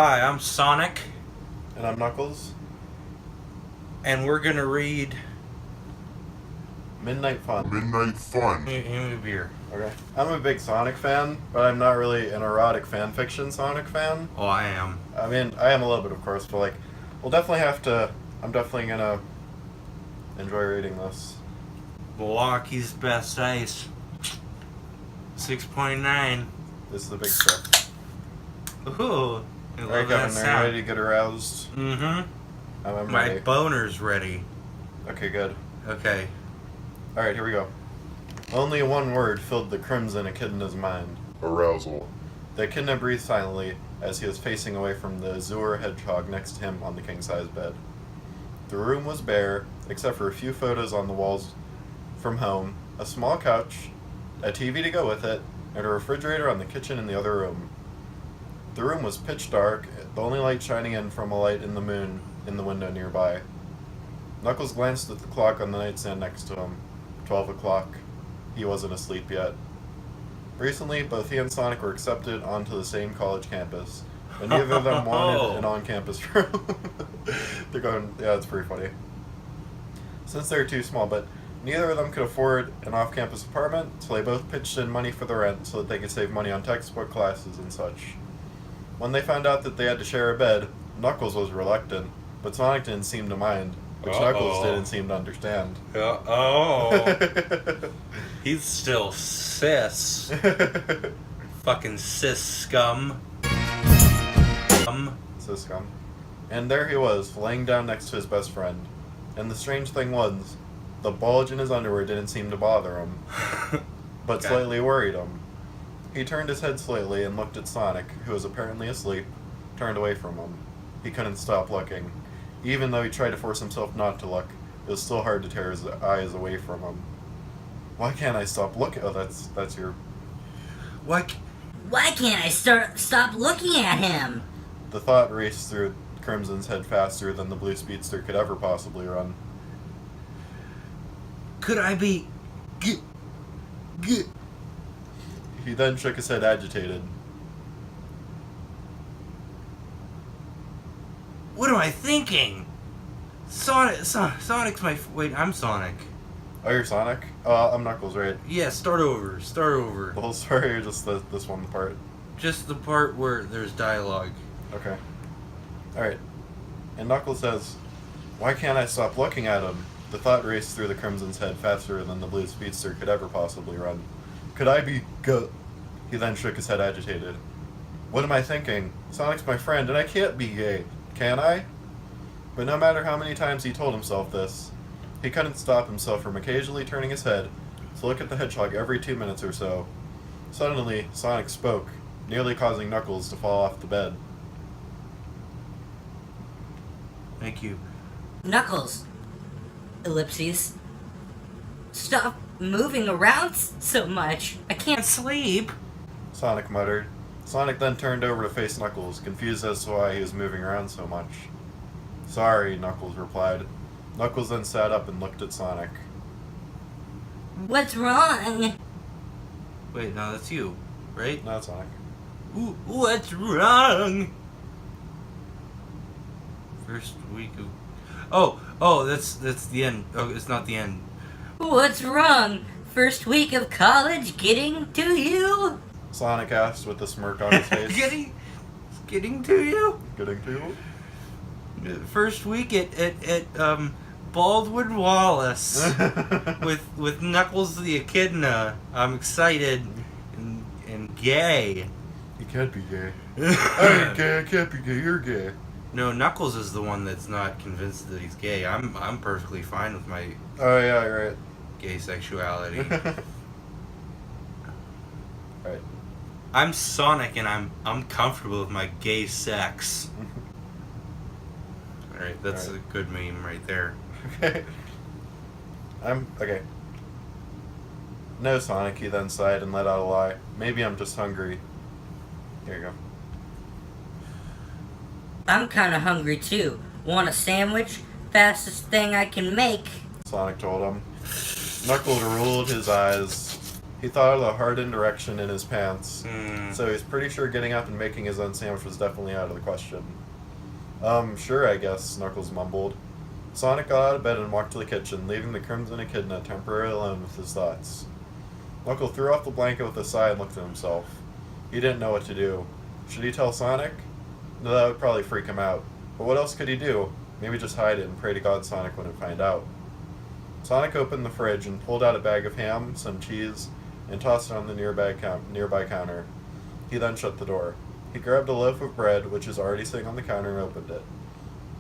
Hi, I'm Sonic, And I'm Knuckles. and we're gonna read. Midnight Fun. Midnight Fun. Give me a beer. Okay. I'm a big Sonic fan, but I'm not really an erotic fanfiction Sonic fan. Oh, I am. I mean, I am a little bit, of course, but we'll definitely have to. I'm definitely gonna enjoy reading this. Milwaukee's best ice. 6.9. This is the big stuff. Ooh. I Alright, love that Kevin, are you sound. ready to get aroused? Mm-hmm. I'm My ready. boner's ready. Okay, good. Okay. Alright, here we go. Only one word filled the crimson echidna's mind. Arousal. The echidna breathed silently as he was facing away from the azure hedgehog next to him on the king-size bed. The room was bare, except for a few photos on the walls from home, a small couch, a TV to go with it, and a refrigerator on the kitchen in the other room. The room was pitch dark, the only light shining in from a light in the moon in the window nearby. Knuckles glanced at the clock on the nightstand next to him. 12 o'clock. He wasn't asleep yet. Recently, both he and Sonic were accepted onto the same college campus, but neither of them wanted an on-campus room. They're going, yeah, it's pretty funny. Since they were too small, but neither of them could afford an off-campus apartment, so they both pitched in money for the rent so that they could save money on textbook classes and such. When they found out that they had to share a bed, Knuckles was reluctant, but Sonic didn't seem to mind, which Knuckles didn't seem to understand. He's still cis. Fucking cis scum. Says Scum. And there he was, laying down next to his best friend. And the strange thing was, the bulge in his underwear didn't seem to bother him, but Okay. slightly worried him. He turned his head slightly and looked at Sonic, who was apparently asleep, turned away from him. He couldn't stop looking. Even though he tried to force himself not to look, it was still hard to tear his eyes away from him. Why can't I stop looking? Oh, that's your... What? Why can't I stop looking at him? The thought raced through Crimson's head faster than the blue speedster could ever possibly run. Could I be? He then shook his head agitated. What am I thinking? Sonic's my. Wait, I'm Sonic. Oh, you're Sonic? I'm Knuckles, right? Yeah, start over. Start over. The whole story or just this one part? Just the part where there's dialogue. Okay. Alright. And Knuckles says, "Why can't I stop looking at him?" The thought raced through the Crimson's head faster than the blue speedster could ever possibly run. Could I be He then shook his head agitated. What am I thinking? Sonic's my friend, and I can't be gay. Can I? But no matter how many times he told himself this, he couldn't stop himself from occasionally turning his head to look at the hedgehog every 2 minutes or so. Suddenly, Sonic spoke, nearly causing Knuckles to fall off the bed. Thank you. Knuckles. Ellipses. Stop moving around so much. I can't Sleep. Sonic muttered. Sonic then turned over to face Knuckles, confused as to why he was moving around so much. Sorry, Knuckles replied. Knuckles then sat up and looked at Sonic. What's wrong? Wait, no, that's you, right? Not Sonic. Ooh, what's wrong? First week of. Oh, that's the end. Oh, it's not the end. What's wrong? First week of college getting to you? Sonic asked with a smirk on his face. Getting to you. Getting to you? First week at Baldwin Wallace with Knuckles the Echidna. I'm excited and gay. You can't be gay. I ain't gay, I can't be gay, you're gay. No, Knuckles is the one that's not convinced that he's gay. I'm perfectly fine with my Oh yeah, you're right. gay sexuality. Right. I'm Sonic and I'm comfortable with my gay sex. Alright, that's Alright. a good meme right there. Okay. Okay. No, Sonic, he then sighed and let out a lie. Maybe I'm just hungry. Here you go. I'm kinda hungry too. Want a sandwich? Fastest thing I can make. Sonic told him. Knuckles rolled his eyes He thought of the hardened erection in his pants, Hmm. so he's pretty sure getting up and making his own sandwich was definitely out of the question. Sure, I guess, Knuckles mumbled. Sonic got out of bed and walked to the kitchen, leaving the Crimson Echidna temporarily alone with his thoughts. Knuckles threw off the blanket with a sigh and looked at himself. He didn't know what to do. Should he tell Sonic? No, that would probably freak him out. But what else could he do? Maybe just hide it and pray to God Sonic wouldn't find out. Sonic opened the fridge and pulled out a bag of ham, some cheese, and tossed it on the nearby counter. He then shut the door. He grabbed a loaf of bread, which was already sitting on the counter, and opened it.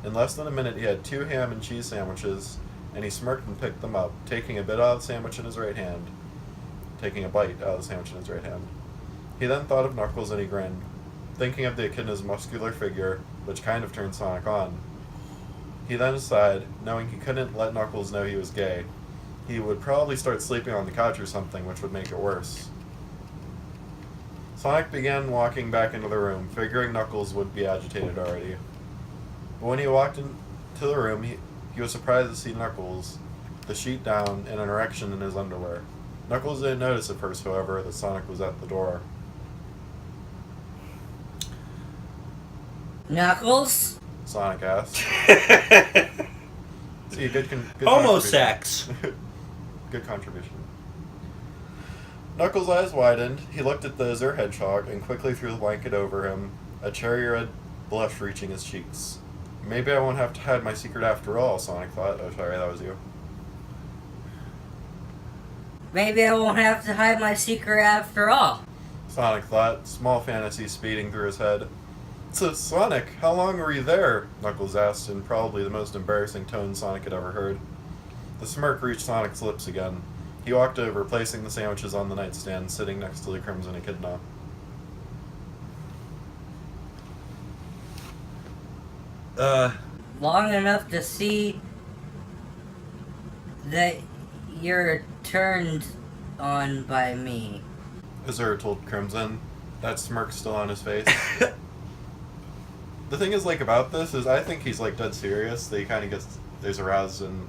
In less than a minute, he had 2 ham and cheese sandwiches, and he smirked and picked them up, taking a bite out of the sandwich in his right hand. He then thought of Knuckles and he grinned, thinking of the echidna's muscular figure, which kind of turned Sonic on. He then sighed, knowing he couldn't let Knuckles know he was gay. He would probably start sleeping on the couch or something, which would make it worse. Sonic began walking back into the room, figuring Knuckles would be agitated already. But when he walked into the room, he was surprised to see Knuckles, the sheet down, and an erection in his underwear. Knuckles didn't notice at first, however, that Sonic was at the door. Knuckles? Sonic asked. See, good Homosex. Good contribution. Knuckles' eyes widened. He looked at the Azure Hedgehog and quickly threw the blanket over him, a cherry red blush reaching his cheeks. Maybe I won't have to hide my secret after all, Sonic thought. Oh, sorry, that was you. Maybe I won't have to hide my secret after all. Sonic thought, small fantasy speeding through his head. So, Sonic, how long were you there? Knuckles asked in probably the most embarrassing tone Sonic had ever heard. The smirk reached Sonic's lips again. He walked over, placing the sandwiches on the nightstand, sitting next to the Crimson Echidna. Long enough to see that you're turned on by me. Azure told Crimson, that smirk still on his face. The thing is, like, about this is I think he's, like, dead serious, that he kind of is aroused and,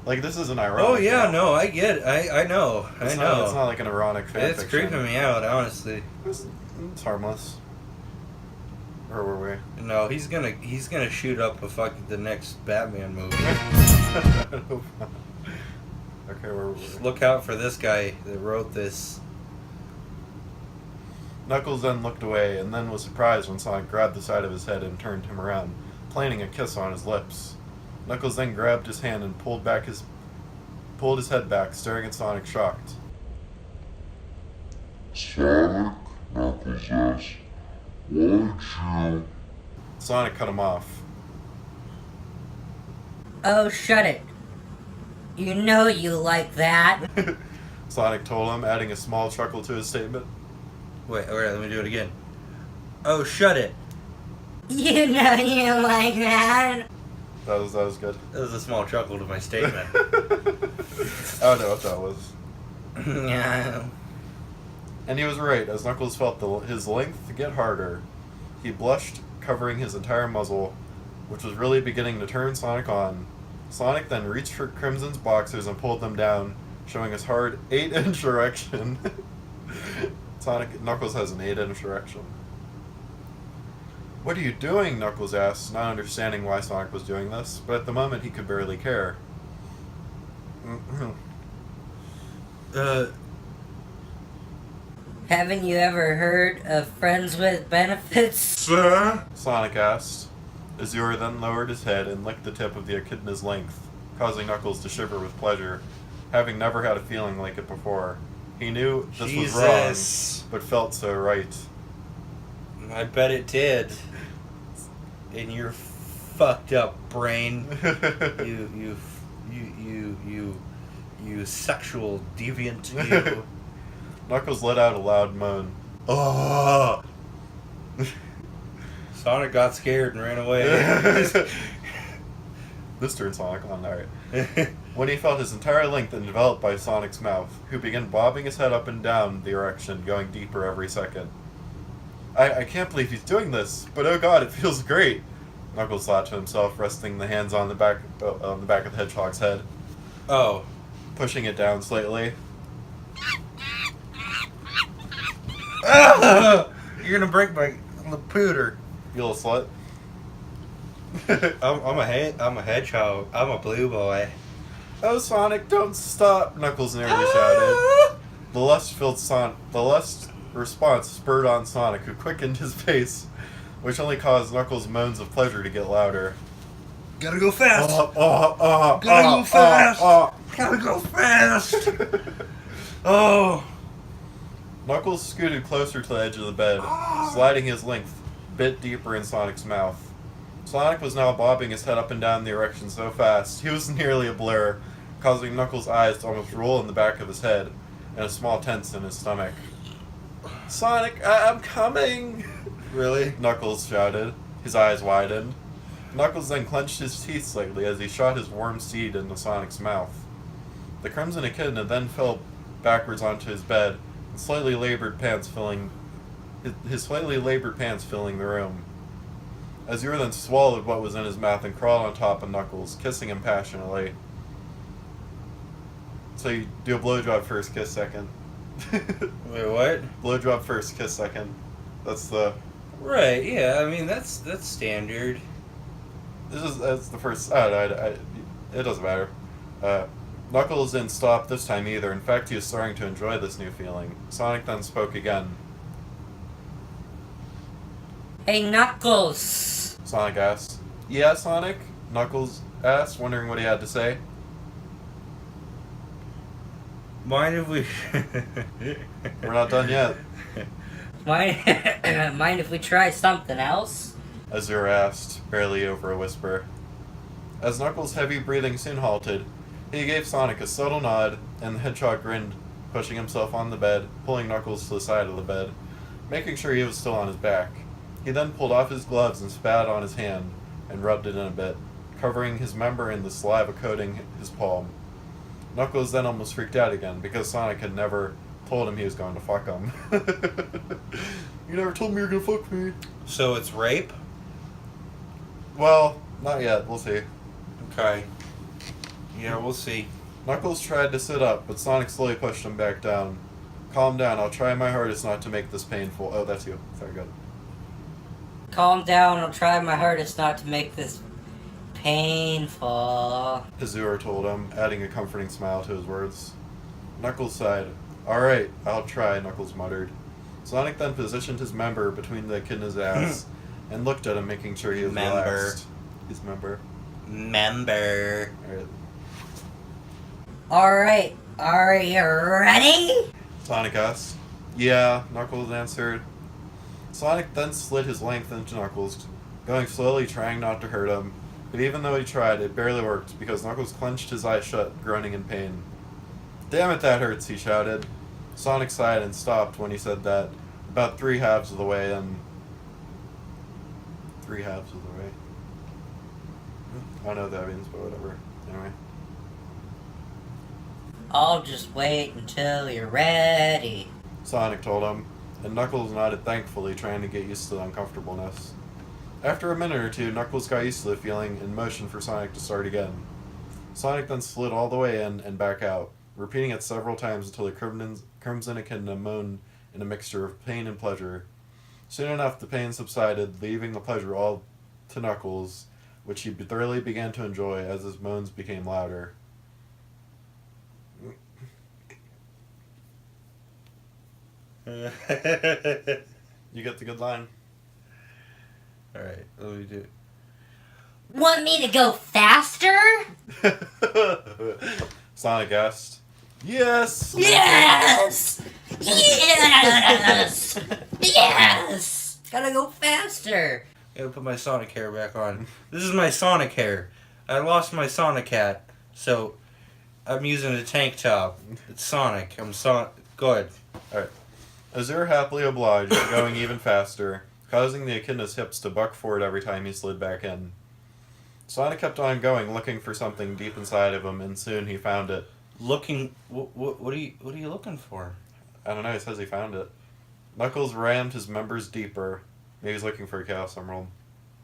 like, this isn't ironic. Oh, yeah, no, I get it. I know. It's not like an ironic fanfiction. It's creeping me out, honestly. It's harmless. Where were we? No, he's gonna shoot up the next Batman movie. Okay, where were we? Just look out for this guy that wrote this. Knuckles then looked away, and then was surprised when Sonic grabbed the side of his head and turned him around, planting a kiss on his lips. Knuckles then grabbed his hand and pulled his head back, staring at Sonic shocked. Sonic? Knuckles asked. Why'd you? Sonic cut him off. Oh, shut it. You know you like that. Sonic told him, adding a small chuckle to his statement. Wait, alright, let me do it again. Oh, shut it. You know you like that. That was good. That was a small chuckle to my statement. I don't know what that was. Yeah. And he was right, as Knuckles felt his length get harder. He blushed, covering his entire muzzle, which was really beginning to turn Sonic on. Sonic then reached for Crimson's boxers and pulled them down, showing his hard 8-inch erection. Knuckles has an 8-inch erection. What are you doing? Knuckles asked, not understanding why Sonic was doing this, but at the moment he could barely care. Haven't you ever heard of friends with benefits? Sir? Sonic asked. Azure then lowered his head and licked the tip of the echidna's length, causing Knuckles to shiver with pleasure, having never had a feeling like it before. He knew this was wrong, but felt so right. I bet it did. In your fucked up brain. You sexual deviant, you. Knuckles let out a loud moan. Oh! Sonic got scared and ran away. This turned Sonic on, alright. When he felt his entire length enveloped by Sonic's mouth, who began bobbing his head up and down the erection, going deeper every second. I can't believe he's doing this, but oh god, it feels great, Knuckles thought to himself, resting the hands on the back of the hedgehog's head. Oh. Pushing it down slightly. You're gonna break my Laputer. You little slut. I'm a hedgehog. I'm a blue boy. Oh, Sonic, don't stop! Knuckles nearly shouted. The lust response spurred on Sonic, who quickened his pace, which only caused Knuckles' moans of pleasure to get louder. Gotta go fast. Gotta go fast. Gotta go fast. Oh. Knuckles scooted closer to the edge of the bed, sliding his length a bit deeper in Sonic's mouth. Sonic was now bobbing his head up and down the erection so fast, he was nearly a blur, causing Knuckles' eyes to almost roll in the back of his head, and a small tense in his stomach. Sonic, I'm coming! Really? Knuckles shouted. His eyes widened. Knuckles then clenched his teeth slightly as he shot his warm seed into Sonic's mouth. The Crimson Echidna then fell backwards onto his bed, and his slightly labored pants filling the room. Azure then swallowed what was in his mouth and crawled on top of Knuckles, kissing him passionately. So you do a blowjob first, kiss second. Wait, what? Blowjob first, kiss second. That's the... Right, yeah, I mean, that's standard. That's the first... it doesn't matter. Knuckles didn't stop this time either. In fact, he was starting to enjoy this new feeling. Sonic then spoke again. Hey, Knuckles. Sonic asked. Yeah, Sonic? Knuckles asked, wondering what he had to say. Mind if we... We're not done yet. Mind if we try something else? Azure asked, barely over a whisper. As Knuckles' heavy breathing soon halted, he gave Sonic a subtle nod, and the hedgehog grinned, pushing himself on the bed, pulling Knuckles to the side of the bed, making sure he was still on his back. He then pulled off his gloves and spat on his hand, and rubbed it in a bit, covering his member in the saliva coating his palm. Knuckles then almost freaked out again, because Sonic had never told him he was going to fuck him. You never told me you were going to fuck me. So it's rape? Well, not yet. We'll see. Okay. Yeah, we'll see. Knuckles tried to sit up, but Sonic slowly pushed him back down. Calm down. I'll try my hardest not to make this painful. Oh, that's you. Very good. Calm down, I'll try my hardest not to make this painful. Azure told him, adding a comforting smile to his words. Knuckles sighed. Alright, I'll try, Knuckles muttered. Sonic then positioned his member between the echidna's ass and looked at him, making sure he was relaxed. His member. Member. Alright. Alright, are you ready? Sonic asked. Yeah, Knuckles answered. Sonic then slid his length into Knuckles, going slowly, trying not to hurt him. But even though he tried, it barely worked, because Knuckles clenched his eyes shut, groaning in pain. Damn it, that hurts, he shouted. Sonic sighed and stopped when he said that, about 3/2 of the way, and... 3/2 of the way? I don't know what that means, but whatever. Anyway. I'll just wait until you're ready. Sonic told him, and Knuckles nodded thankfully, trying to get used to the uncomfortableness. After a minute or two, Knuckles got used to the feeling and motioned for Sonic to start again. Sonic then slid all the way in and back out, repeating it several times until the Crimson Echidna moaned in a mixture of pain and pleasure. Soon enough, the pain subsided, leaving the pleasure all to Knuckles, which he thoroughly began to enjoy as his moans became louder. You get the good line. Alright, let me do it. Want me to go faster? Sonic asked. Yes! Yes! Yes! Yes! Gotta go faster. Gotta put my Sonic hair back on. This is my Sonic hair. I lost my Sonic hat, so I'm using a tank top. It's Sonic. Go ahead. Alright. Azure happily obliged, going even faster, causing the echidna's hips to buck forward every time he slid back in. Sonic kept on going, looking for something deep inside of him, and soon he found it. Looking... What are you looking for? I don't know, he says he found it. Knuckles rammed his members deeper. Maybe he's looking for a Chaos Emerald.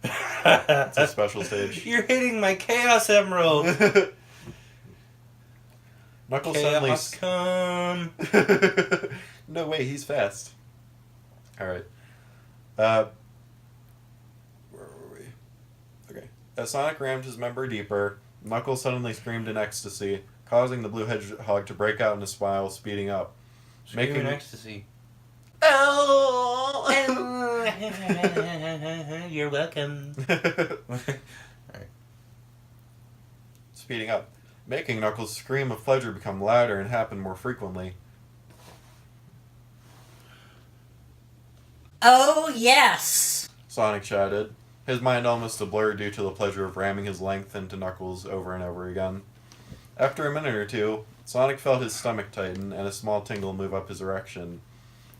It's a special stage. You're hitting my Chaos Emerald! Knuckles Chaos suddenly... come! No way, he's fast. Alright. Where were we? Okay. As Sonic rammed his member deeper, Knuckles suddenly screamed in ecstasy, causing the blue hedgehog to break out in a smile, speeding up. Screaming ecstasy. Oh! You're welcome. Alright. Speeding up, making Knuckles' scream of pleasure become louder and happen more frequently. Oh, yes! Sonic shouted, his mind almost a blur due to the pleasure of ramming his length into Knuckles over and over again. After a minute or two, Sonic felt his stomach tighten and a small tingle move up his erection.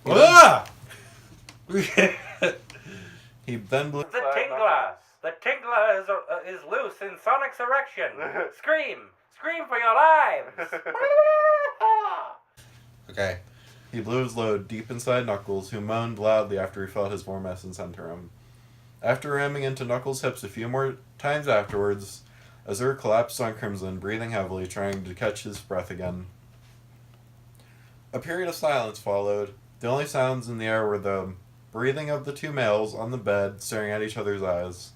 He then blew... The tingler is loose in Sonic's erection. Scream! Scream for your lives! Okay. He blew his load deep inside Knuckles, who moaned loudly after he felt his warm essence enter him. After ramming into Knuckles' hips a few more times afterwards, Azure collapsed on Crimson, breathing heavily, trying to catch his breath again. A period of silence followed. The only sounds in the air were the breathing of the two males on the bed, staring at each other's eyes.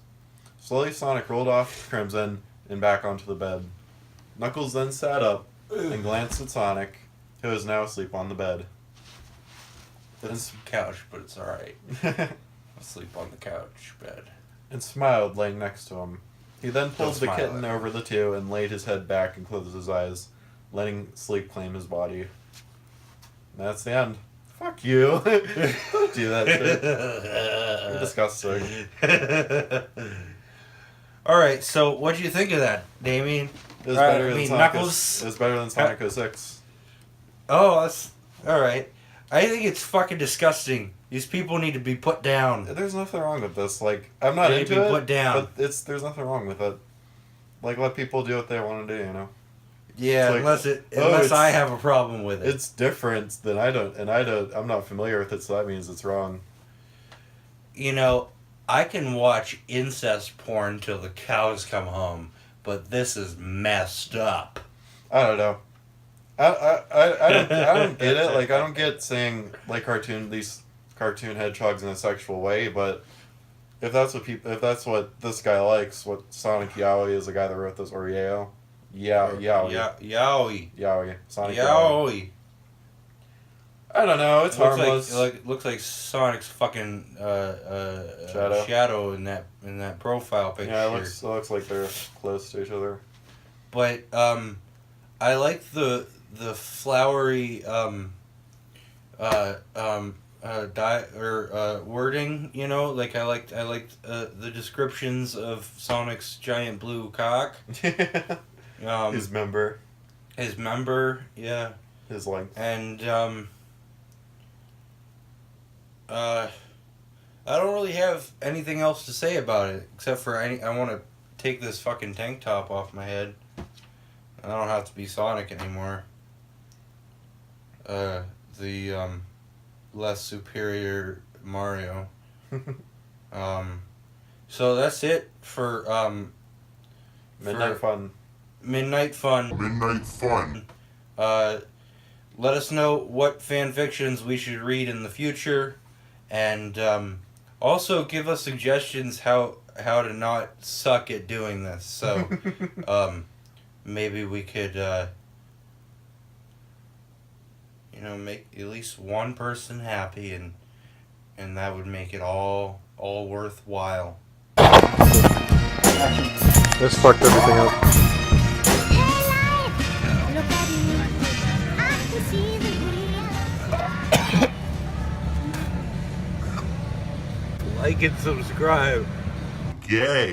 Slowly, Sonic rolled off Crimson and back onto the bed. Knuckles then sat up and glanced at Sonic, who is now asleep on the bed. It's couch, but it's alright. Asleep on the couch bed. And smiled, laying next to him. He then pulled the kitten at over the two and laid his head back and closed his eyes, letting sleep claim his body. And that's the end. Fuck you. Don't do that shit. You're disgusting. Alright, so what'd you think of that, Damian? It was better than Sonic. Knuckles. It was better than Sonic 06. Oh, that's alright. I think it's fucking disgusting. These people need to be put down. There's nothing wrong with this. Like, I'm not They need into to be it, put down. but there's nothing wrong with it. Like, let people do what they want to do, you know? Yeah, like, unless I have a problem with it. It's different than I'm not familiar with it, so that means it's wrong. You know, I can watch incest porn till the cows come home, but this is messed up. I don't know. I don't get it. Like, I don't get saying like these cartoon hedgehogs in a sexual way, but if that's what this guy likes, what Sonic Yowie is the guy that wrote this, or Yowie. Yowie. Sonic Yowie. Yowie. I don't know. It's harmless. Looks like Sonic's fucking shadow in that profile picture. Yeah, it looks like they're close to each other. But I like the flowery wording. You know, like I liked the descriptions of Sonic's giant blue cock. His member, yeah. His length. And I don't really have anything else to say about it except for I want to take this fucking tank top off my head. I don't have to be Sonic anymore. The less superior Mario. So that's it for Midnight Fun. Midnight Fun. Let us know what fanfictions we should read in the future, and also give us suggestions how to not suck at doing this. So maybe we could make at least one person happy, and that would make it all worthwhile. This fucked everything up. Like and subscribe. Gay.